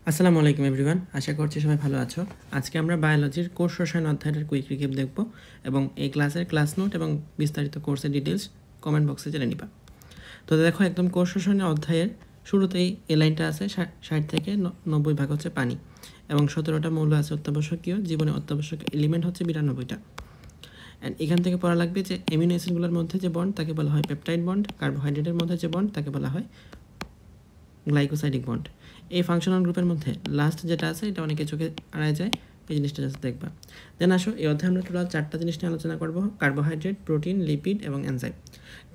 আসসালামু আলাইকুম এভরিওয়ান, আশা করছি সবাই ভালো আছো। আজকে আমরা বায়োলজির কোষ রসায়ন অধ্যায়ের কুইক রিক্যাপ দেখব এবং এই ক্লাসের ক্লাস নোট এবং বিস্তারিত কোর্সের ডিটেলস কমেন্ট বক্সে জেনে নিবা। তো দেখো, একদম কোষ রসায়নের অধ্যায়ের শুরুতেই এই লাইনটা আছে 60 থেকে 90 ভাগ হচ্ছে পানি এবং 17টা মৌল আছে অত্যাবশ্যকীয়, জীবনে অত্যাবশ্যকীয় এলিমেন্ট হচ্ছে 92টা। অ্যান্ড এখান থেকে পড়া লাগবে যে অ্যামিনো অ্যাসিডগুলোর মধ্যে যে বন্ড তাকে বলা হয় পেপটাইড বন্ড, কার্বোহাইড্রেটের মধ্যে যে বন্ড তাকে বলা হয় গ্লাইকোসাইডিক বন্ড। এই ফাংশনাল গ্রুপের মধ্যে লাস্ট যেটা আছে এটা অনেকে চোখে আড়ায় যায়, এই জিনিসটা জাস্ট দেখবা। দেন আসো, এই অধ্যায়ে আমরা টোটাল 4টা জিনিস নিয়ে আলোচনা করবো: কার্বোহাইড্রেট, প্রোটিন, লিপিড এবং এনজাইম।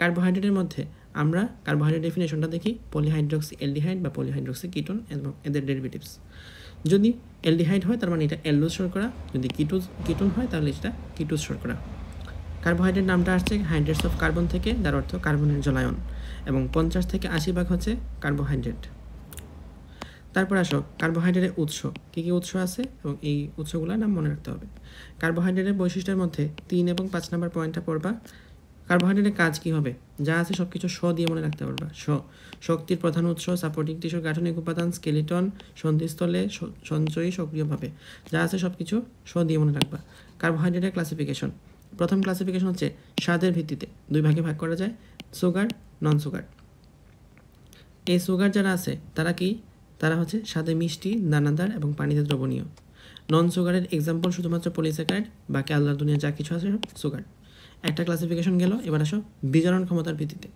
কার্বোহাইড্রেটের মধ্যে আমরা কার্বোহাইড্রেট ডেফিনেশনটা দেখি পলিহাইড্রক্সি এলডিহাইড বা পলিহাইড্রক্সি কিটোন এবং এদের ডেরিভেটিভস। যদি এলডিহাইড হয় তার মানে এটা অ্যালডোজ শর্করা, যদি কিটোন হয় তাহলে এটা কিটোজ শর্করা। কার্বোহাইড্রেট নামটা আসছে হাইড্রেটস অফ কার্বন থেকে, যার অর্থ কার্বনের জলায়ন, এবং 50 থেকে 80 ভাগ হচ্ছে কার্বোহাইড্রেট। তারপর আসো, কার্বোহাইড্রেটের উৎস, কী কী উৎস আছে এবং এই উৎসগুলোর নাম মনে রাখতে হবে। কার্বোহাইড্রেটের বৈশিষ্ট্যের মধ্যে 3 এবং 5 নম্বর পয়েন্টটা পড়বা। কার্বোহাইড্রেটের কাজ কী হবে, যা আছে সব কিছু দিয়ে মনে রাখতে পারবা। শক্তির প্রধান উৎস, সাপোর্টিং টিস্যুর গাঠনিক উপাদান, স্কেলিটন, সন্ধিস্থলে সঞ্চয়ী সক্রিয়ভাবে, যা আছে সব কিছু দিয়ে মনে রাখবা। কার্বোহাইড্রেটের ক্লাসিফিকেশন, প্রথম ক্লাসিফিকেশন হচ্ছে স্বাদের ভিত্তিতে 2 ভাগে ভাগ করা যায়, সুগার, নন সুগার। এই সুগার যারা আছে তারা হচ্ছে স্বাদে মিষ্টি, দানাদার এবং পানিতে দ্রবণীয়। নন সুগারের এক্সাম্পল শুধুমাত্র পলিস্যাকারাইড, বাকি আল্লাহর দুনিয়া যা কিছু আছে সব সুগার। একটা ক্লাসিফিকেশন গেল। এবার আসো, বিজারণ ক্ষমতার ভিত্তিতে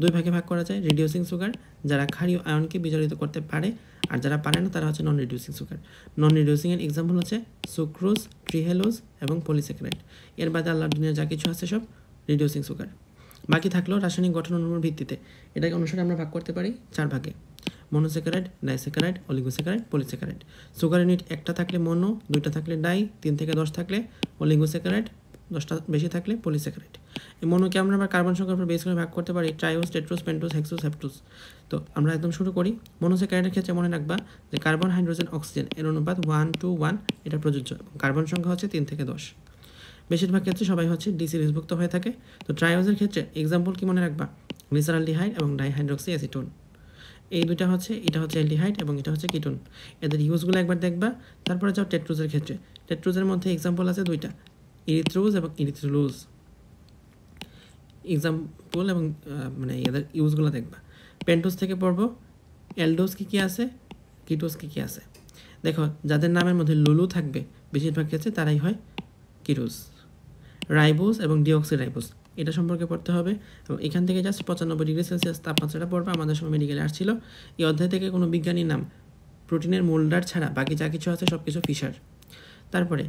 2 ভাগে ভাগ করা যায়, রিডিউসিং সুগার, যারা ক্ষারীয় আয়নকে বিজারিত করতে পারে, আর যারা পারে না তারা হচ্ছে নন রিডিউসিং সুগার। নন রিডিউসিংয়ের এক্সাম্পল হচ্ছে সুক্রোজ, ট্রিহেলোজ এবং পলিস্যাকারাইড। এর বাদে আল্লাহর দুনিয়া যা কিছু আছে সব রিডিউসিং সুগার। বাকি থাকলো রাসায়নিক গঠন অনুর ভিত্তিতে। এটাকে অনুসারে আমরা ভাগ করতে পারি 4 ভাগে: monosaccharide, disaccharide, oligosaccharide, polysaccharide. Sugar unit 1টা থাকলে মনো, 2টা থাকলে ডাই, 3 থেকে 10 থাকলে অলিগোস্যাকারাইড, 10টা বেশি থাকলে পলিস্যাকারাইড। এই মনোকে আমরা আবার কার্বন সংখ্যার উপর বেস করে ভাগ করতে পারি ট্রাইওস, টেট্রোস, পেন্টোস, হেক্সোস, হেপ্টোস। তো আমরা একদম শুরু করি। মনোস্যাকারাইডের ক্ষেত্রে মনে রাখবা যে কার্বন, হাইড্রোজেন, অক্সিজেন এর অনুপাত 1:1, এটা প্রযোজ্য। কার্বন সংখ্যা হচ্ছে 3 থেকে 10। বেশিরভাগ ক্ষেত্রে সবাই হচ্ছে ডি সিরিজভুক্ত হয়ে থাকে। তো ট্রাইওজের ক্ষেত্রে এক্সাম্পল কি মনে রাখবা, গ্লিসারলডিহাইড এবং ডাইহাইড্রক্সি অ্যাসিটোন। এই দুইটা হচ্ছে, এটা হচ্ছে অ্যালডিহাইড এবং এটা হচ্ছে কিটোন। এদের ইউজগুলো একবার দেখবা। তারপরে যাও টেট্রোজের ক্ষেত্রে। টেট্রোজের মধ্যে এক্সাম্পল আছে 2টা, ইরিথ্রোজ এবং ইরিথ্রোলোজ। এক্সাম্পল এবং মানে এদের ইউজগুলো দেখবা। পেন্টোজ থেকে পড়বো অ্যালডোজ কী কী আছে, কিটোজ কী কী আছে। দেখো, যাদের নামের মধ্যে লুলু থাকবে বেশিরভাগ ক্ষেত্রে তারাই হয় কিটোজ। রাইবোজ এবং ডিঅক্সিরাইবোজ, এটা সম্পর্কে পড়তে হবে। এবং এখান থেকে জাস্ট 95 ডিগ্রি সেলসিয়াস তাপমাত্রাটা পড়বে। আমাদের সময় মেডিকেলে আসছিল। এই অধ্যায় থেকে কোনো বিজ্ঞানীর নাম প্রোটিনের মোল্ডার ছাড়া বাকি যা কিছু আছে সব কিছু ফিশার। তারপরে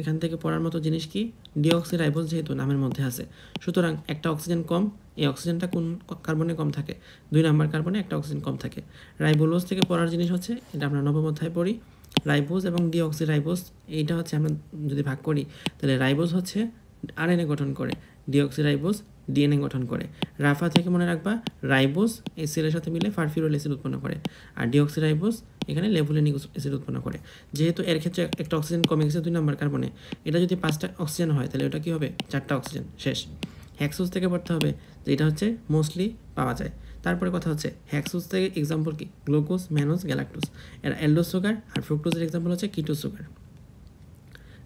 এখান থেকে পড়ার মতো জিনিস কি, ডিঅক্সিরাইবোজ যেহেতু নামের মধ্যে আছে, সুতরাং একটা অক্সিজেন কম। এই অক্সিজেনটা কোন কার্বনে কম থাকে, 2 নম্বর কার্বনে একটা অক্সিজেন কম থাকে। রাইবোলোজ থেকে পড়ার জিনিস হচ্ছে, এটা আমরা নবম অধ্যায়ে পড়ি, রাইবোজ এবং ডিঅক্সিরাইবোজ। এইটা হচ্ছে আমরা যদি ভাগ করি তাহলে রাইবোজ হচ্ছে আরএনএ গঠন করে, ডিঅক্সিরাইবোজ ডিএনএ গঠন করে। রাফা থেকে মনে রাখবা রাইবোজ এই সেলের সাথে মিলে ফারফিউরিল অ্যাসিড উৎপন্ন করে, আর ডিঅক্সিরাইবোজ এখানে লেভুলিনিক অ্যাসিড উৎপন্ন করে। যেহেতু এর ক্ষেত্রে একটা অক্সিজেন কমে গেছে 2 নম্বর কার্বনে, এটা যদি 5টা অক্সিজেন হয় তাহলে ওটা কী হবে, 4টা অক্সিজেন, শেষ। হেক্সোজ থেকে পড়তে হবে যে এটা হচ্ছে মোস্টলি পাওয়া যায়। তারপরে কথা হচ্ছে হেক্সোজ থেকে এক্সাম্পল কি, গ্লুকোজ, ম্যানোজ, গ্যালাক্টোজ, এরা অ্যালডোজ সুগার, আর ফ্রুক্টোজের এক্সাম্পল হচ্ছে কিটোজ সুগার।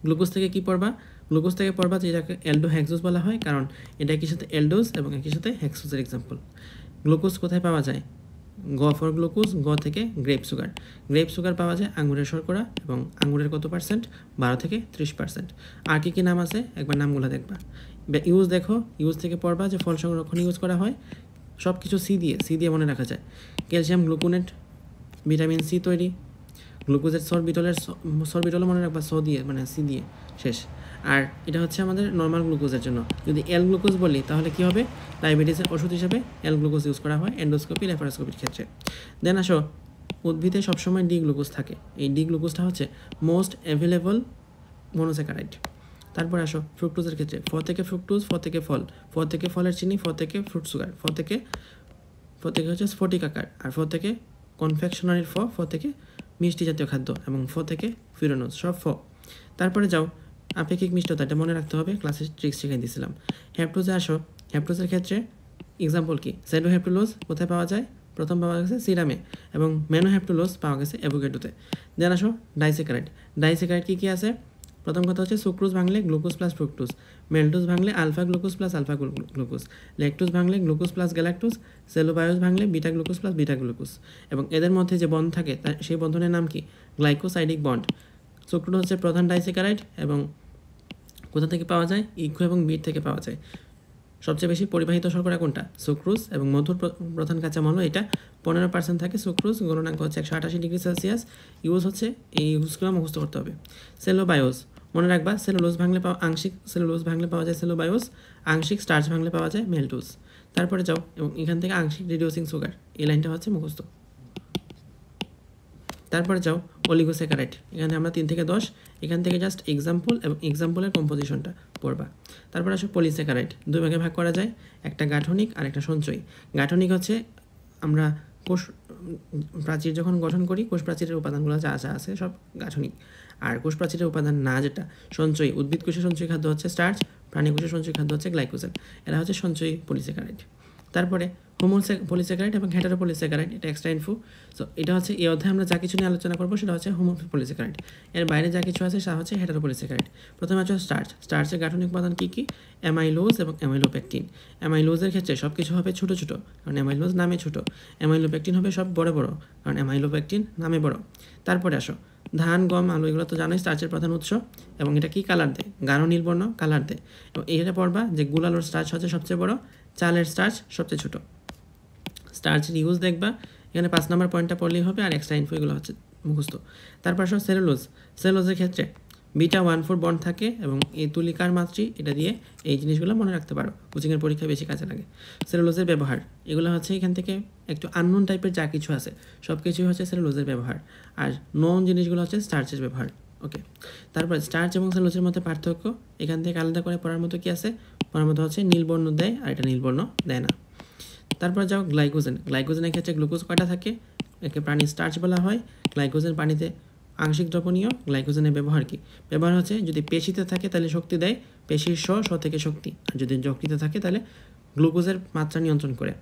গ্লুকোজ থেকে কি পড়বা, গ্লুকোজ থেকে পড়বা যে এটাকে অ্যালডো হেক্সোজ বলা হয়, কারণ এটা একই সাথে অ্যালডোজ এবং একই সাথে হেক্সোজের এক্সাম্পল। গ্লুকোজ কোথায় পাওয়া যায়, গ ফর গ্লুকোজ, গ থেকে গ্রেপ সুগার। গ্রেপ সুগার পাওয়া যায় আঙুরের শর্করা, এবং আঙুরের কত পার্সেন্ট, 12 থেকে 30%। আর কী কী নাম আছে একবার নামগুলো দেখবা। ইউজ দেখো, ইউজ থেকে পড়বা যে ফল সংরক্ষণ ইউজ করা হয় সব কিছু সি দিয়ে মনে রাখা যায়। ক্যালসিয়াম গ্লুকোনেট, ভিটামিন সি তৈরি। গ্লুকোজের সরবিটলও মনে রাখবা দিয়ে, মানে সি দিয়ে, শেষ। আর এটা হচ্ছে আমাদের নর্মাল গ্লুকোজের জন্য। যদি এল গ্লুকোজ বলি তাহলে কি হবে, ডায়াবেটিসের ওষুধ হিসেবে এল গ্লুকোজ ইউজ করা হয় এন্ডোস্কোপি, ল্যাপারোস্কোপির ক্ষেত্রে। দেন আসো, উদ্ভিদে সবসময় ডি গ্লুকোজ থাকে। এই ডি গ্লুকোজটা হচ্ছে মোস্ট অ্যাভেলেবল মনোস্যাকারাইড। তারপর আসো ফ্রুক্টোজের ক্ষেত্রে, ফ থেকে ফ্রুক্টোজ, ফ থেকে ফল, ফ থেকে ফলের চিনি, ফ থেকে ফ্রুট সুগার, ফ থেকে হচ্ছে স্ফটিক আকার, আর ফ থেকে কনফেকশনারির ফ থেকে মিষ্টি জাতীয় খাদ্য, এবং ফ থেকে ফিরোনোজ, সব ফ। তারপরে যাও আপেক্ষিক মিষ্টতা, এটা মনে রাখতে হবে, ক্লাসে ট্রিক্স শিখিয়ে দিয়েছিলাম। হ্যাপ্টোজে আসো, হ্যাপ্টোজের ক্ষেত্রে এক্সাম্পল কি, সাইডোহ্যাপ্টোলোজ কোথায় পাওয়া যায়, প্রথম পাওয়া গেছে সিরামে এবং ম্যানোহ্যাপটুলোজ পাওয়া গেছে অ্যাভোকাডোতে। দেন আসো ডাইস্যাকারাইড। ডাইস্যাকারাইড কী কী আছে? প্রথম কথা হচ্ছে সুক্রোজ ভাঙলে গ্লুকোজ প্লাস ফ্রুক্টোজ, মেল্টোজ ভাঙলে alpha glucose plus alpha glucose, lactose ভাঙলে গ্লুকোজ প্লাস গ্যালাক্টোজ, সেলোবায়োজ ভাঙলে beta glucose plus beta glucose. এবং এদের মধ্যে যে বন্ধন থাকে সেই বন্ধনের নাম কি? Glycosidic bond. সুক্রোজ হচ্ছে প্রধান ডাইস্যাকারাইড এবং কোথা থেকে পাওয়া যায়? ইকো এবং বিট থেকে পাওয়া যায়। সবচেয়ে বেশি পরিবাহিত শর্করা কোনটা? সুক্রোজ। এবং মধুর প্রধান কাঁচামাল এটা 15% থাকে সুক্রোজ, গলনাঙ্ক হচ্ছে 188 ডিগ্রি সেলসিয়াস। ইউজ হচ্ছে এই ইউজগুলো মুখস্থ করতে হবে। সেলোবায়োজ মনে রাখবা, সেলুলোজ ভাঙলে আংশিক সেলুলোজ ভাঙলে পাওয়া যায় সেলোবায়োজ, আংশিক স্টার্চ ভাঙলে পাওয়া যায় মেল্টোজ। তারপরে যাও এবং এখান থেকে আংশিক রিডিউসিং সুগার, এই লাইনটা হচ্ছে মুখস্থ। তারপরে যাও অলিগোস্যাকারাইড, এখানে আমরা 3 থেকে 10, এখান থেকে জাস্ট এক্সাম্পল এবং এক্সাম্পলের কম্পোজিশনটা পড়বা। তারপর আসো পলিস্যাকারাইড, দুই ভাগে ভাগ করা যায়, একটা গাঠনিক আর একটা সঞ্চয়ী। গাঠনিক হচ্ছে আমরা কোষ প্রাচীর যখন গঠন করি, কোষ প্রাচীরের উপাদানগুলো যা যা আছে সব গাঠনিক। আর কোষ প্রাচীরের উপাদান না যেটা সঞ্চয়ী, উদ্ভিদ কোষের সঞ্চয়ী খাদ্য হচ্ছে স্টার্চ, প্রাণী কোষের সঞ্চয়ী খাদ্য হচ্ছে গ্লাইকোজেন, এরা হচ্ছে সঞ্চয়ী পলিস্যাকারাইড। তারপরে পলিস্যাকারাইড এবং হেটারোপলিস্যাকারাইড, এটা এক্সট্রা ইনফো। সো এটা হচ্ছে এই অধ্যায়ে আমরা যা কিছু নিয়ে আলোচনা করবো সেটা হচ্ছে হোমোপলিস্যাকারাইড। এর বাইরে যা কিছু আছে সেটা হচ্ছে হেটারোপলিস্যাকারাইড। প্রথমে হচ্ছে স্টার্চ। স্টার্চের গাঠনিক উপাদান কী কী? অ্যামাইলোজ এবং অ্যামাইলোপেকটিন। অ্যামাইলোজের ক্ষেত্রে সব কিছু হবে ছোটো ছোটো, কারণ অ্যামাইলোজ নামে ছোটো। অ্যামাইলোপেকটিন হবে সব বড় বড়, কারণ অ্যামাইলোপেকটিন নামে বড়। তারপরে আসো ধান, গম, আলু, এগুলো তো জানোই স্টার্চের প্রধান উৎস। এবং এটা কি কালার দেয়? গাঢ় নীলবর্ণ কালার দেয়। এবং এটা পড়বা যে গুল আলুর স্টার্চ হচ্ছে সবচেয়ে বড়, চালের স্টার্চ সবচেয়ে ছোটো। স্টার্চের ইউজ দেখবা, এখানে 5 নম্বর পয়েন্টটা পড়লেই হবে, আর এক্সট্রা ইনফো এগুলো হচ্ছে মুখস্থ। তারপর আসো সেলুলোজ। সেলুলোজের ক্ষেত্রে বিটা 1,4 বন্ড থাকে এবং এই তুলিকার মাত্রি, এটা দিয়ে এই জিনিসগুলো মনে রাখতে পারো, কোচিংয়ের পরীক্ষায় বেশি কাজে লাগে। সেলুলোজের ব্যবহার, এগুলো হচ্ছে এখান থেকে একটু আননোন টাইপের যা কিছু আছে সব কিছুই হচ্ছে সেলুলোজের ব্যবহার, আর নোন জিনিসগুলো হচ্ছে স্টার্চের ব্যবহার। ওকে, তারপর স্টার্চ এবং সেলুলোজের মধ্যে পার্থক্য এখান থেকে আলাদা করে পড়ার মতো কি আছে? পড়ার মতো হচ্ছে নীলবর্ণ দেয় আর এটা নীলবর্ণ দেয় না। তারপর যাও গ্লাইকোজেন। গ্লাইকোজেনের ক্ষেত্রে গ্লুকোজ কয়টা থাকে? একে প্রাণীর স্টার্চ বলা হয়। গ্লাইকোজেন পানিতে আংশিক দ্রবণীয়। গ্লাইকোজেনের ব্যবহার কি? ব্যবহার হচ্ছে যদি পেশিতে থাকে তাহলে শক্তি দেয়, পেশির শ থেকে শক্তি। আর যদি যকৃতে থাকে তাহলে গ্লুকোজের মাত্রা নিয়ন্ত্রণ করে।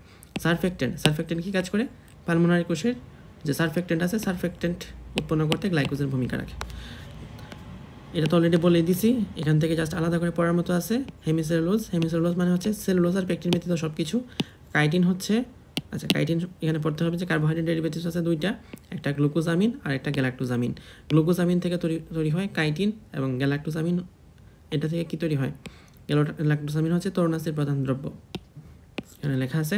সারফেক্টেন্ট। সারফেক্টেন্ট কী কাজ করে? পালমোনারি কোষের যে সারফেক্টেন্ট আছে, সারফেক্টেন্ট উৎপন্ন করতে গ্লাইকোজেন ভূমিকা রাখে। এটা তো অলরেডি বলে দিছি, এখান থেকে জাস্ট আলাদা করে পড়ার মতো আছে হেমিসেলুলোজ। হেমিসেলুলোজ মানে হচ্ছে সেলুলোজ আর পেকটিন ব্যতীত সব কিছু। কাইটিন হচ্ছে, আচ্ছা কাইটিন এখানে পড়তে হবে যে কার্বোহাইড্রেট ডেরিভেটিভস আছে দুইটা, একটা গ্লুকোজামিন আর একটা গ্যালাক্টোজামিন। গ্লুকোজামিন থেকে তৈরি হয় কাইটিন এবং গ্যালাক্টোজামিন এটা থেকে কি তৈরি হয়? গ্যালাক্টোজামিন হচ্ছে তরুণাস্থির প্রধান দ্রব্য, এখানে লেখা আছে।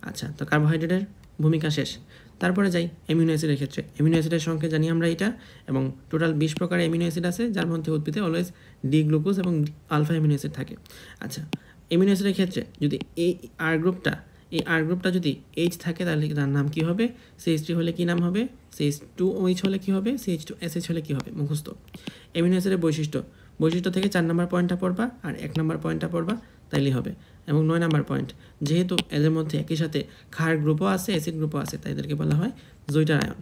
আচ্ছা, তো কার্বোহাইড্রেটের ভূমিকা শেষ। তারপরে যাই অ্যামিনো অ্যাসিডের ক্ষেত্রে। অ্যামিনো অ্যাসিডের সংখ্যা জানি আমরা এটা, এবং টোটাল 20 প্রকার অ্যামিনো অ্যাসিড আছে, যার মধ্যে উদ্ভিদে অলওয়েজ ডি গ্লুকোজ এবং আলফা অ্যামিনো অ্যাসিড থাকে। আচ্ছা, অ্যামিনো অ্যাসিডের ক্ষেত্রে যদি এই আর গ্রুপটা যদি এইচ থাকে তাহলে তার নাম কী হবে? CH3 হলে কী নাম হবে? CH2OH হলে কী হবে? CH2SH হলে কী হবে? মুখস্থ। অ্যামিনো অ্যাসিডের বৈশিষ্ট্য থেকে 4 নম্বর পয়েন্টটা পড়বা আর 1 নম্বর পয়েন্টটা পড়বা, তাইলেই হবে। এবং 9 নম্বর পয়েন্ট, যেহেতু এদের মধ্যে একই সাথে ক্ষার গ্রুপও আছে, অ্যাসিড গ্রুপও আছে, তাই এদেরকে বলা হয় জৈটার আয়ন।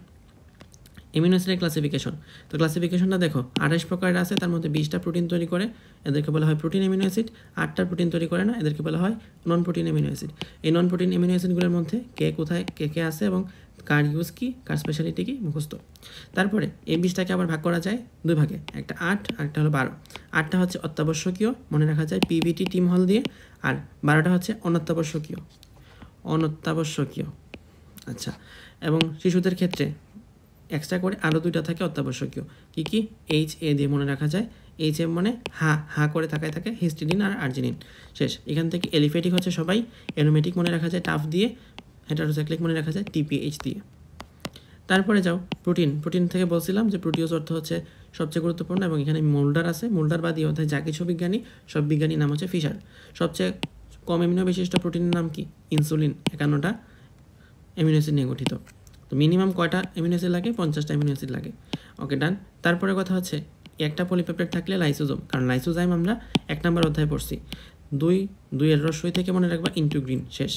অ্যামিনো অ্যাসিডের ক্লাসিফিকেশন, তো ক্লাসিফিকেশনটা দেখো 28 প্রকারের আছে, তার মধ্যে 20টা প্রোটিন তৈরি করে, এদেরকে বলা হয় প্রোটিন অ্যামিনো অ্যাসিড। 8টা প্রোটিন তৈরি করে না, এদেরকে বলা হয় নন প্রোটিন অ্যামিনো অ্যাসিড। এই নন প্রোটিন অ্যামিনো অ্যাসিডগুলোর মধ্যে কে কোথায় কে আছে এবং কার ইউজ কী, কার স্পেশালিটি কী, মুখস্থ। তারপরে এই 20টাকে আবার ভাগ করা যায় দুই ভাগে, একটা 8 আর একটা হলো 12। 8টা হচ্ছে অত্যাবশ্যকীয়, মনে রাখা যায় PBT টিম হল দিয়ে, আর 12টা হচ্ছে অনত্যাবশ্যকীয়। আচ্ছা, এবং শিশুদের ক্ষেত্রে এক্সট্রা করে আরও 2টা থাকে অত্যাবশ্যকীয়। কী কী? HA দিয়ে মনে রাখা যায়। HA মানে হা করে থাকে হিস্টিডিন আর আর্জিনিন। শেষ। এখান থেকে এলিফেটিক হচ্ছে সবাই, অ্যারোমেটিক মনে রাখা যায় টাফ দিয়ে, হেটারোসাইক্লিক মনে রাখা যায় TPH দিয়ে। তারপরে যাও প্রোটিন থেকে বলছিলাম যে প্রোটিওজ অর্থ হচ্ছে সবচেয়ে গুরুত্বপূর্ণ, এবং এখানে মোল্ডার আছে। মোল্ডার বাদী অধ্যায় যা কিছু বিজ্ঞানী, সব বিজ্ঞানীর নাম হচ্ছে ফিশার। সবচেয়ে কম অ্যামিনো বিশিষ্ট প্রোটিনের নাম কি? ইনসুলিন। 51টা অ্যামিনো অ্যাসিড নিয়ে গঠিত। তো মিনিমাম কয়টা অ্যামিনো অ্যাসিড লাগে? 50টা অ্যামিনো অ্যাসিড লাগে। ওকে, ডান। তারপরে কথা হচ্ছে একটা পলিপেপটাইড থাকলে লাইসোজোম, কারণ লাইসোজাইম আমরা 1 নম্বর অধ্যায়ে পড়ছি। 2 রসই থেকে মনে রাখবা ইন্টিগ্রিন। শেষ।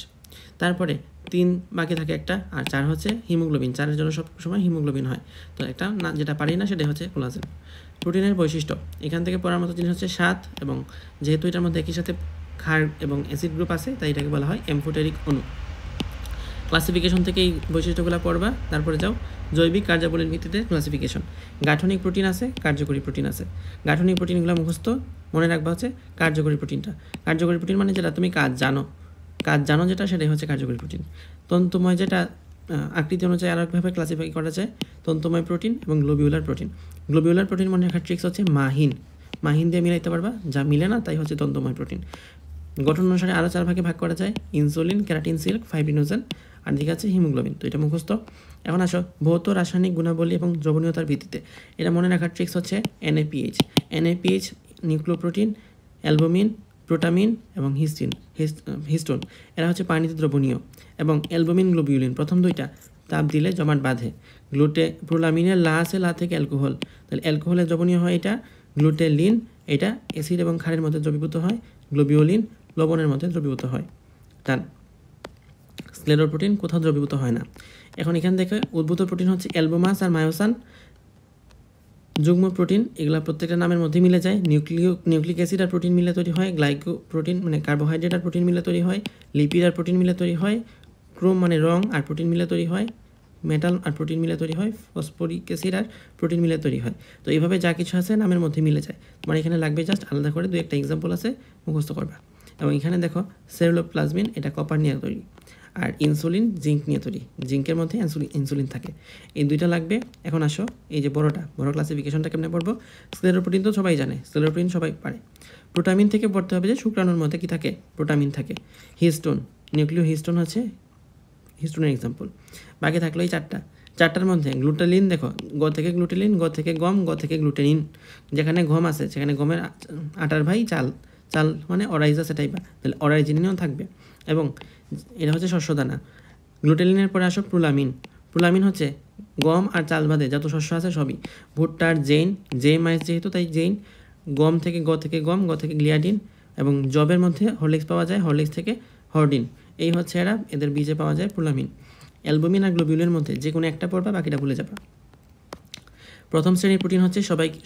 তারপরে 3 বাকি থাকে একটা, আর 4 হচ্ছে হিমোগ্লোবিন। 4-এর জন্য সব সময় হিমোগ্লোবিন হয়। তো একটা না, যেটা পারি না সেটাই হচ্ছে কোলাজেন। প্রোটিনের বৈশিষ্ট্য এখান থেকে পড়ার মতো জিনিস হচ্ছে স্বাদ, এবং যেহেতু এটার মধ্যে একই সাথে ক্ষার এবং অ্যাসিড গ্রুপ আছে তাই এটাকে বলা হয় এমফোটেরিক অণু। ক্লাসিফিকেশন থেকে এই বৈশিষ্ট্যগুলো পড়বা। তারপরে যাও জৈবিক কার্যাবলীর ভিত্তিতে ক্লাসিফিকেশন। গাঠনিক প্রোটিন আছে, কার্যকরী প্রোটিন আছে। গাঠনিক প্রোটিনগুলো মুখস্থ মনে রাখবা হচ্ছে কার্যকরী প্রোটিনটা। কার্যকরী প্রোটিন মানে যেটা তুমি কাজ জানো যেটা, সেটাই হচ্ছে কার্যকরী প্রোটিন। তন্তুময় যেটা আকৃতি অনুযায়ী আরেকভাবে ক্লাসিফাই করা যায় তন্তুময় প্রোটিন এবং গ্লোবিউলার প্রোটিন। গ্লোবিউলার প্রোটিন মনে রাখার ট্রিক্স হচ্ছে মাহিন দিয়ে মিলাইতে পারবা, যা মিলে না তাই হচ্ছে তন্তুময় প্রোটিন। গঠন অনুসারে আরও 4 ভাগে ভাগ করা যায়, ইনসুলিন, কেরাটিন, সিল্ক, ফাইব্রিনোজেন, আর দিকে আছে হিমোগ্লোবিন। তো এটা মুখস্থ। এখন আসো ভৌত রাসায়নিক গুণাবলী এবং দ্রবণীয়তার ভিত্তিতে। এটা মনে রাখার ট্রিক্স হচ্ছে NAPH নিউক্লিওপ্রোটিন, অ্যালবুমিন, প্রোটামিন এবং হিস্টোন এরা হচ্ছে পানিতে দ্রবণীয়। এবং অ্যালবুমিন গ্লোবিউলিন প্রথম দুইটা তাপ দিলে জমাট বাঁধে। প্রোলামিনের লা আছে, লা থেকে অ্যালকোহল, তাহলে অ্যালকোহলে দ্রবণীয় হয় এটা। গ্লুটেলিন এটা অ্যাসিড এবং ক্ষারের মধ্যে দ্রবীভূত হয়। গ্লোবিউলিন লবণের মধ্যে দ্রবীভূত হয়। তার স্ক্লেরোপ্রোটিন কোথাও দ্রবীভূত হয় না। এখন এখান থেকে উদ্ভূত প্রোটিন হচ্ছে অ্যালবুমাস আর মায়োসান। যুগ্ম প্রোটিন এগুলো প্রত্যেকটা নামের মধ্যে মিলে যায়। নিউক্লিক অ্যাসিড আর প্রোটিন মিলে তৈরি হয়। গ্লাইকো প্রোটিন মানে কার্বোহাইড্রেট আর প্রোটিন মিলে তৈরি হয়। লিপিড আর প্রোটিন মিলে তৈরি হয়। ক্রোম মানে রং আর প্রোটিন মিলে তৈরি হয়। মেটাল আর প্রোটিন মিলে তৈরি হয়। ফসফরিক অ্যাসিড আর প্রোটিন মিলে তৈরি হয়। তো এইভাবে যা কিছু আছে নামের মধ্যে মিলে যায়। তোমার এখানে লাগবে জাস্ট আলাদা করে 2-1টা এক্সাম্পল আছে, মুখস্থ করবা। এবং এখানে দেখো সেলুলোপ্লাজমিন এটা কপার নিয়ে তৈরি, আর ইনসুলিন জিঙ্ক নিয়ে তৈরি। জিঙ্কের মধ্যে ইনসুলিন থাকে। এই দুইটা লাগবে। এখন আসো এই যে বড় ক্লাসিফিকেশনটা কেমনে পড়বো। স্ক্লেরোপ্রোটিন তো সবাই জানে, স্ক্লেরোপ্রোটিন সবাই পারে। প্রোটামিন থেকে পড়তে হবে যে শুক্রাণুর মধ্যে কি থাকে, প্রোটামিন থাকে। হিস্টোন, নিউক্লিও হিস্টোন হচ্ছে হিস্টোনের এক্সাম্পল। বাকি থাকলো এই চারটার মধ্যে গ্লুটালিন দেখো, গ থেকে গ্লুটেলিন, গ থেকে গম, গ থেকে গ্লুটেনিন। যেখানে গম আছে সেখানে গমের আটার ভাই চাল মানে অরাইজা সেটাই বা, তাহলে অরাইজিনিনও থাকবে। এবং এটা হচ্ছে শস্যদানা। গ্লুটেলিনের পরে আসো প্রোলামিন হচ্ছে গম আর চাল বাদে যত শস্য আছে সবই। ভুট্টার জেইন মাইস যেহেতু তাই জেইন। গম থেকে গ থেকে গম, গ থেকে গ্লিয়াডিন। এবং জবের মধ্যে হরলিক্স পাওয়া যায়, হরলিক্স থেকে হরডিন। এই হচ্ছে এদের বীজে পাওয়া যায় প্রোলামিন। অ্যালবুমিন আর গ্লোবিউলের মধ্যে যে কোনো একটা পড়বা, বাকিটা ভুলে যাবা। প্রথম শ্রেণীর প্রোটিন হচ্ছে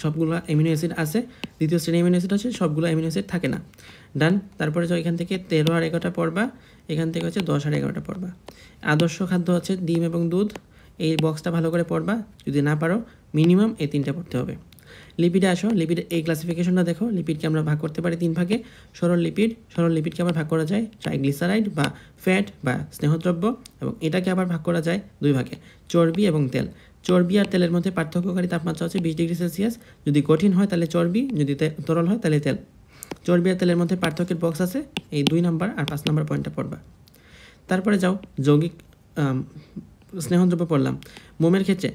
সবগুলো অ্যামিনো অ্যাসিড আছে। দ্বিতীয় শ্রেণীর অ্যামিনো অ্যাসিড হচ্ছে সবগুলো অ্যামিনো অ্যাসিড থাকে না। ডান। তারপরে যাও এখান থেকে 13 আর 11টা পড়বা, এখান থেকে হচ্ছে 10 আর 11টা পড়বা। আদর্শ খাদ্য হচ্ছে ডিম এবং দুধ। এই বক্সটা ভালো করে পড়বা, যদি না পারো মিনিমাম এই 3টা পড়তে হবে। লিপিডে আসো, লিপিড এই ক্লাসিফিকেশনটা দেখো। লিপিডকে আমরা ভাগ করতে পারি 3 ভাগে। সরল লিপিডকে আবার ভাগ করা যায় ট্রাইগ্লিসারাইড বা ফ্যাট বা স্নেহদ্রব্য, এবং এটাকে আবার ভাগ করা যায় 2 ভাগে, চর্বি এবং তেল। চর্বি আর তেলের মধ্যে পার্থক্যকারী তাপমাত্রা হচ্ছে 20 ডিগ্রি সেলসিয়াস। যদি কঠিন হয় তাহলে চর্বি, যদি তরল হয় তাহলে তেল। চর্বি আর তেলের মধ্যে পার্থক্যের বক্স আছে, এই 2 নাম্বার আর 5 নাম্বার পয়েন্টটা পড়বা। তারপরে যাও যৌগিক স্নেহদ্রব্য পড়লাম। মোমের ক্ষেত্রে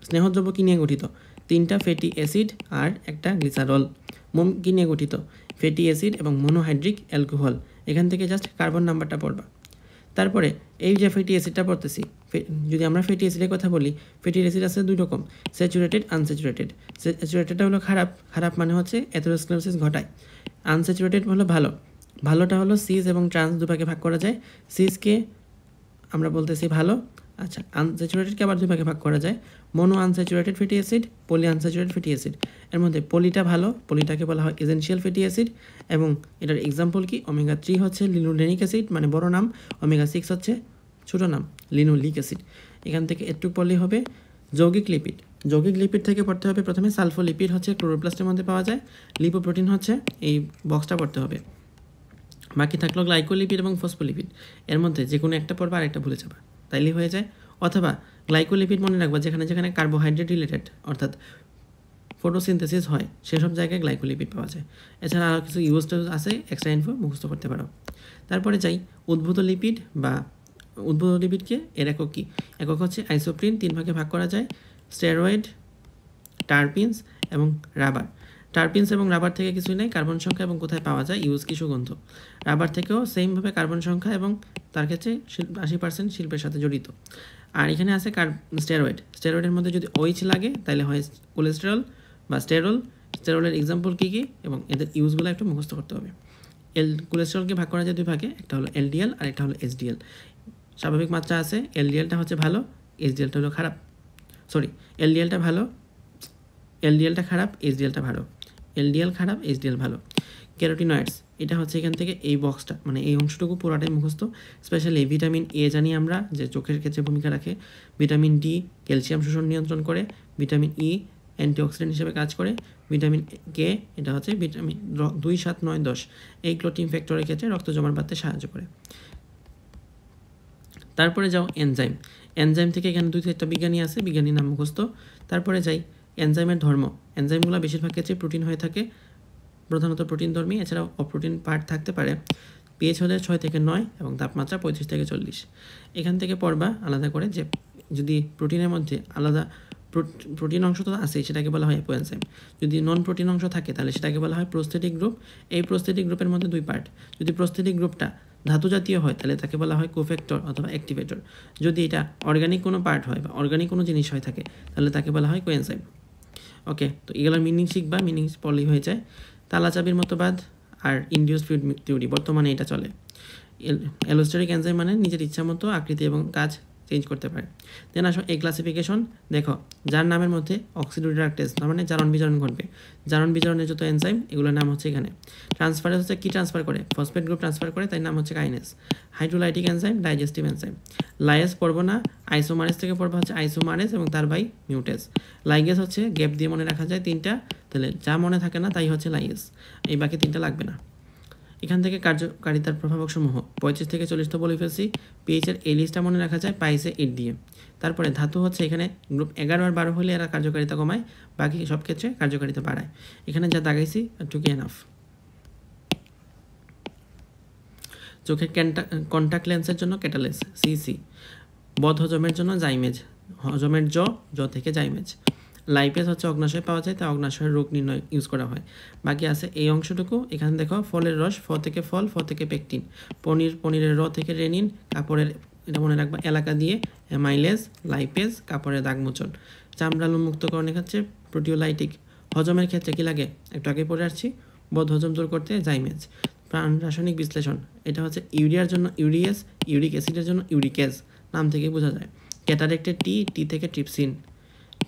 স্নেহদ্রব্য কী নিয়ে গঠিত? 3টা ফ্যাটি অ্যাসিড আর একটা গ্লিসারল। মোম কী নিয়ে গঠিত? ফ্যাটি অ্যাসিড এবং মনোহাইড্রিক অ্যালকোহল। এখান থেকে জাস্ট কার্বন নাম্বারটা পড়বা। তারপরে এই যে ফ্যাটি অ্যাসিডটা পড়তেছি, যদি আমরা ফ্যাটি অ্যাসিডের কথা বলি, ফ্যাটি অ্যাসিড আছে 2 রকম, স্যাচুরেটেড, আনস্যাচুরেটেড। স্যাচুরেটেডটা হলো খারাপ মানে হচ্ছে অ্যাথেরোস্ক্লেরোসিস ঘটায়। আনস্যাচুরেটেড হলো ভালোটা হলো সিস এবং ট্রান্স 2 ভাগে ভাগ করা যায়। সিসকে আমরা বলতেছি ভালো। আচ্ছা, আনস্যাচুরেটেডকে আবার 2 ভাগে ভাগ করা যায়, monounsaturated fatty acid, polyunsaturated fatty acid. এর মধ্যে পলিটা ভালো, পলিটাকে বলা হয় এসেনশিয়াল ফ্যাটি অ্যাসিড। এবং এটার এক্সাম্পল কি? ওমেগা 3 হচ্ছে লিনোলেনিক অ্যাসিড মানে বড় নাম, ওমেগা 6 হচ্ছে ছোটো নাম লিনোলিক অ্যাসিড। এখান থেকে একটু পড়লেই হবে। যৌগিক লিপিড থেকে পড়তে হবে প্রথমে সালফোলিপিড হচ্ছে ক্লোরোপ্লাস্টের মধ্যে পাওয়া যায়। লিপোপ্রোটিন হচ্ছে এই বক্সটা পড়তে হবে। বাকি থাকলো গ্লাইকোলিপিড এবং ফসফোলিপিড। এর মধ্যে যে কোনো একটা পড়বা আর একটা ভুলে যাবা, তাইলেই হয়ে যায়। অথবা গ্লাইকোলিপিড মনে রাখবা যেখানে কার্বোহাইড্রেট রিলেটেড অর্থাৎ ফটোসিনথেসিস হয় সেসব জায়গায় গ্লাইকোলিপিড পাওয়া যায়। এছাড়া আরও কিছু ইউজ আছে, এক্সট্রা ইনফো মুখস্থ করতে পারো। তারপরে যাই উদ্ভূত লিপিডকে এর একক কী? একক হচ্ছে আইসোপ্রিন। 3 ভাগে ভাগ করা যায়, স্টেরয়েড, টারপিনস এবং রাবার। টারপিনস এবং রাবার থেকে কিছুই নাই, কার্বন সংখ্যা এবং কোথায় পাওয়া যায়, ইউজ কি সুগন্ধ। রাবার থেকেও সেমভাবে কার্বন সংখ্যা এবং তার ক্ষেত্রে 80% শিল্পের সাথে জড়িত। আর এখানে আছে স্টেরয়েডের মধ্যে যদি OH লাগে তাহলে হয় কোলেস্টেরল বা স্টেরলের এক্সাম্পল কী এবং এদের ইউজগুলো একটু মুখস্থ করতে হবে। কোলেস্টেরলকে ভাগ করা যায় 2 ভাগে, একটা হলো LDL আর একটা হলো HDL। স্বাভাবিক মাত্রা আছে, LDLটা হচ্ছে ভালো, HDLটা হলো খারাপ। LDLটা খারাপ, HDLটা ভালো। LDL খারাপ, HDL ভালো। ক্যারোটিনয়েডস এটা হচ্ছে এখান থেকে এই বক্সটা মানে এই অংশটুকু পুরোটাই মুখস্থ। স্পেশালি ভিটামিন এ জানি আমরা যে চোখের ক্ষেত্রে ভূমিকা রাখে, ভিটামিন ডি ক্যালসিয়াম শোষণ নিয়ন্ত্রণ করে, ভিটামিন ই অ্যান্টিঅক্সিডেন্ট হিসেবে কাজ করে, ভিটামিন কে এটা হচ্ছে ভিটামিন 2, 7, 9, 10 এই ক্লোটিং ফ্যাক্টরের ক্ষেত্রে রক্ত জমাট বাঁধতে সাহায্য করে। তারপরে যাও এনজাইম। এনজাইম থেকে এখানে 2-4টা বিজ্ঞানী আছে, বিজ্ঞানীর নাম মুখস্থ। তারপরে যাই এনজাইমের ধর্ম। এনজাইমগুলো বেশিরভাগ ক্ষেত্রে প্রোটিন হয়ে থাকে, প্রধানত প্রোটিন ধর্মী, এছাড়াও অপ্রোটিন পার্ট থাকতে পারে। পিএইচ হলে 6 থেকে 9 এবং তাপমাত্রা 35 থেকে 40। এখান থেকে পড়বা আলাদা করে যে যদি প্রোটিনের মধ্যে আলাদা প্রোটিন অংশ তো আছেই, সেটাকে বলা হয় কোএনজাইম। যদি নন প্রোটিন অংশ থাকে তাহলে সেটাকে বলা হয় প্রস্থেটিক গ্রুপ। এই প্রস্থেটিক গ্রুপের মধ্যে 2 পার্ট। যদি প্রস্থেটিক গ্রুপটা ধাতু জাতীয় হয় তাহলে তাকে বলা হয় কোফ্যাক্টর অথবা অ্যাক্টিভেটর। যদি এটা অর্গানিক কোনো পার্ট হয় বা অর্গানিক কোনো জিনিস হয়ে থাকে তাহলে তাকে বলা হয় কোএনজাইম। ওকে, তো এগুলোর মিনিং শিখবা, মিনিং পড়লেই হয়ে যায়। তালাচাবির মতবাদ আর ইনডিউস ফিড থিওরি বর্তমানে এটা চলে। অ্যালোস্টেরিক এনজাইম মানে নিজের ইচ্ছা মতো আকৃতি এবং কাজ চেঞ্জ করতে পারে। দেন আসো এই ক্লাসিফিকেশন। দেখো, যার নামের মধ্যে অক্সিডোরিডাক্টেজ তার মানে জারণ বিজারণ ঘটবে, জারণ বিজারণের যত এনজাইম এগুলোর নাম হচ্ছে এখানে। ট্রান্সফারেন্স হচ্ছে কী ট্রান্সফার করে? ফসফেট গ্রুপ ট্রান্সফার করে, তাই নাম হচ্ছে kinase. Hydrolytic enzyme, digestive enzyme. Lyase পড়বো না, আইসোমারেজ থেকে পড়বো হচ্ছে আইসোমারেজ এবং তার বাই মিউটেজ। লাইগেজ হচ্ছে গ্যাপ দিয়ে মনে রাখা যায় 3টা, তাহলে যা মনে থাকে না তাই হচ্ছে লাইগেজ, এই বাকি 3টা লাগবে না। এখান থেকে কার্যকারিতার প্রভাবকসমূহ 35 থেকে 40 তো বলে ফেলছি। পিএইচের এই লিস্টটা মনে রাখা যায় পাইসে 8 দিয়ে। তারপরে ধাতু হচ্ছে এখানে গ্রুপ 11 আর 12 হলে এরা কার্যকারিতা কমায়, বাকি সব ক্ষেত্রে কার্যকারিতা বাড়ায়। এখানে যা দাগাইছি টুকি এনাফ। চোখের কন্ট্যাক্ট লেন্সের জন্য ক্যাটালেস সিসি। বদ হজমের জন্য জাইমেজ, হজমের জ থেকে জাইমেজ। লাইপেজ হচ্ছে অগ্নাশয় পাওয়া যায়, তাই অগ্নাশয়ের রোগ নির্ণয় ইউজ করা হয়। বাকি আছে এই অংশটুকু। এখানে দেখো ফলের রস, ফ থেকে ফল, ফ থেকে পেকটিন। পনিরের র থেকে রেনিন, কাপড়ের এটা মনে রাখবা এলাকা দিয়ে অ্যামাইলেজ, লাইপেজ, কাপড়ের দাগমোচন। চামড়া মুক্তকরণের ক্ষেত্রে প্রোটিওলাইটিক। হজমের ক্ষেত্রে কি লাগে একটু আগে পড়ে আসছি, বদ হজম দূর করতে জাইমেজ। প্রাণ রাসায়নিক বিশ্লেষণ, এটা হচ্ছে ইউরিয়ার জন্য ইউরিয়াস, ইউরিক অ্যাসিডের জন্য ইউরিকেজ, নাম থেকে বোঝা যায়। ক্যাটারেক্টের টি থেকে ট্রিপসিন।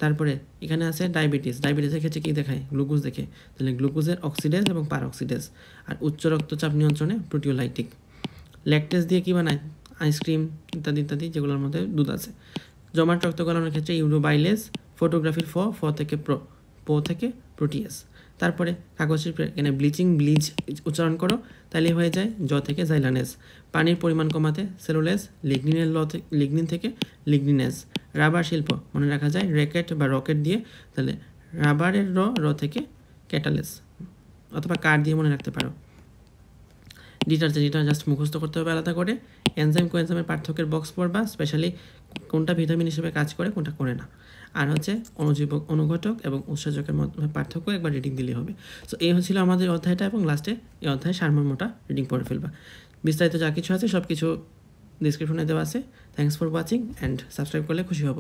তারপরে এখানে আছে ডায়াবেটিসের ক্ষেত্রে কী দেখায়? গ্লুকোজ দেখে, তাহলে গ্লুকোজের অক্সিডেজ এবং পারঅক্সিডেজ। আর উচ্চ রক্তচাপ নিয়ন্ত্রণে প্রোটিওলাইটিক। ল্যাকটেজ দিয়ে কী বানায়? আইসক্রিম ইত্যাদি ইত্যাদি, যেগুলোর মধ্যে দুধ আছে। জমাট রক্ত গলানোর ক্ষেত্রে ইউরোবাইলেজ। ফটোগ্রাফির ফ থেকে পো থেকে প্রোটিয়াস। তারপরে কাগজের এখানে ব্লিচ উচ্চারণ করো, তাহলে হয়ে যায় জ থেকে জাইলানেস। পানির পরিমাণ কমাতে সেলুলেজ। লিগনিন থেকে লিগনিনেজ। রাবার শিল্প মনে রাখা যায় র্যাকেট বা রকেট দিয়ে, তাহলে রাবারের র থেকে ক্যাটালেস, অথবা কার দিয়ে মনে রাখতে পারো। ডিটারজেন্ট, এটা জাস্ট মুখস্থ করতে হবে আলাদা করে। এনজাইম কোএনজাইমের পার্থক্যের বক্স পড়বা, স্পেশালি কোনটা ভিটামিন হিসেবে কাজ করে কোনটা করে না। আর হচ্ছে অনুজীবক, অনুঘটক এবং উৎসেচকের মধ্যে পার্থক্য একবার রিডিং দিলেই হবে। সো এই হচ্ছিল আমাদের অধ্যায়টা, এবং লাস্টে এই অধ্যায় সারমর্মটা রিডিং পড়ে ফেলবা। বিস্তারিত যা কিছু আছে সব কিছু ডিসক্রিপশনে দেওয়া আছে। Thanks for watching and subscribe করলে খুশি হব।